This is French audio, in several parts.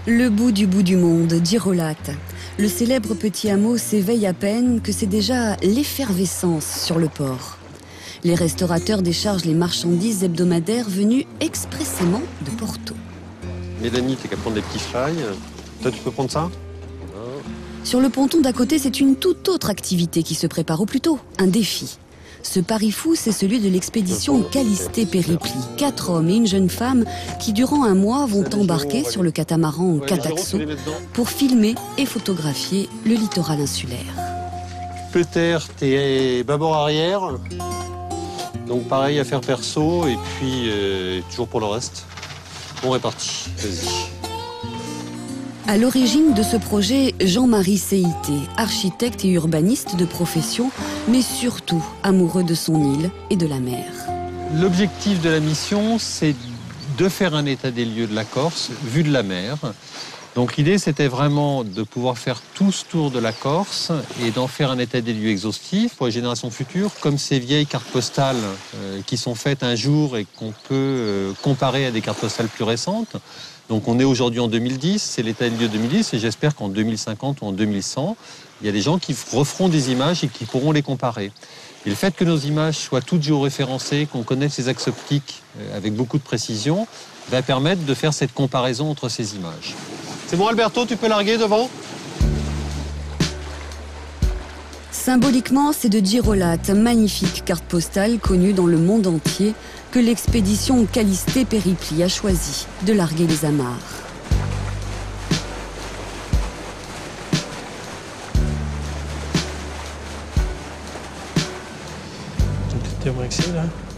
Le bout du monde, d'Irolat. Le célèbre petit hameau s'éveille à peine que c'est déjà l'effervescence sur le port. Les restaurateurs déchargent les marchandises hebdomadaires venues expressément de Porto. Mélanie, t'as qu'à prendre des petits fly. Toi, tu peux prendre ça? Sur le ponton d'à côté, c'est une toute autre activité qui se prépare, ou plutôt un défi. Ce pari fou, c'est celui de l'expédition Callisté Péripli. 4 hommes et une jeune femme qui, durant un mois, vont embarquer sur le catamaran Cataxo pour filmer et photographier le littoral insulaire. Peter, t'es bâbord arrière. Donc pareil, affaire perso, et puis toujours pour le reste. On est parti, vas-y. À l'origine de ce projet, Jean-Marie Céité, architecte et urbaniste de profession, mais surtout amoureux de son île et de la mer. L'objectif de la mission, c'est de faire un état des lieux de la Corse, vue de la mer. Donc l'idée, c'était vraiment de pouvoir faire tout ce tour de la Corse et d'en faire un état des lieux exhaustif pour les générations futures, comme ces vieilles cartes postales qui sont faites un jour et qu'on peut comparer à des cartes postales plus récentes. Donc on est aujourd'hui en 2010, c'est l'état des lieux 2010, et j'espère qu'en 2050 ou en 2100, il y a des gens qui referont des images et qui pourront les comparer. Et le fait que nos images soient toutes géoréférencées, qu'on connaisse ces axes optiques avec beaucoup de précision, va permettre de faire cette comparaison entre ces images. C'est bon Alberto, tu peux larguer devant? Symboliquement, c'est de Girolat, magnifique carte postale connue dans le monde entier, que l'expédition Callisté Péripli a choisi de larguer les amarres.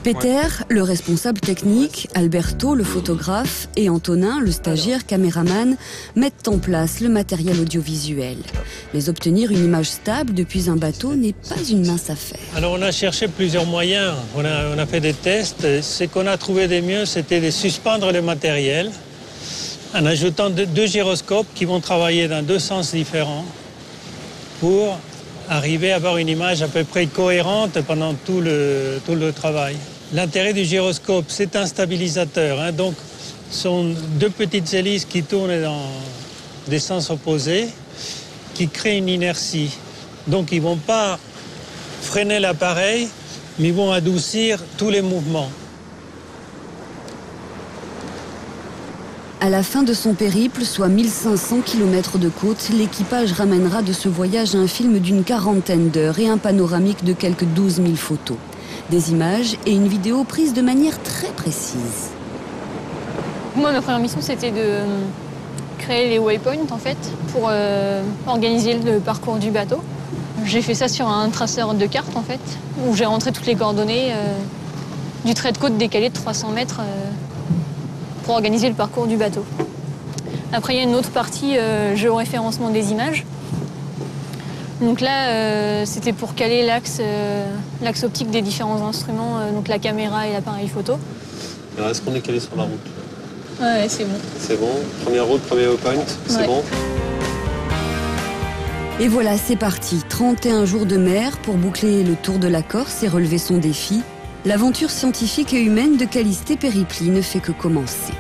Peter, le responsable technique, Alberto, le photographe, et Antonin, le stagiaire caméraman, mettent en place le matériel audiovisuel. Mais obtenir une image stable depuis un bateau n'est pas une mince affaire. Alors on a cherché plusieurs moyens, on a fait des tests. Ce qu'on a trouvé de mieux, c'était de suspendre le matériel en ajoutant deux gyroscopes qui vont travailler dans deux sens différents pour arriver à avoir une image à peu près cohérente pendant tout le travail. L'intérêt du gyroscope, c'est un stabilisateur, donc ce sont deux petites hélices qui tournent dans des sens opposés, qui créent une inertie. Donc ils ne vont pas freiner l'appareil, mais ils vont adoucir tous les mouvements. À la fin de son périple, soit 1500 km de côte, l'équipage ramènera de ce voyage un film d'une 40aine d'heures et un panoramique de quelques 12 000 photos. Des images et une vidéo prise de manière très précise. Moi, ma première mission, c'était de créer les waypoints, en fait, pour organiser le parcours du bateau. J'ai fait ça sur un traceur de carte, en fait, où j'ai rentré toutes les coordonnées du trait de côte décalé de 300 mètres pour organiser le parcours du bateau. Après, il y a une autre partie géoréférencement des images. Donc là, c'était pour caler l'axe optique des différents instruments, donc la caméra et l'appareil photo. Alors, est-ce qu'on est calé sur la route? Ouais, c'est bon. C'est bon. Première route, premier waypoint, c'est bon. Et voilà, c'est parti. 31 jours de mer pour boucler le tour de la Corse et relever son défi. L'aventure scientifique et humaine de Callisté Péripli ne fait que commencer.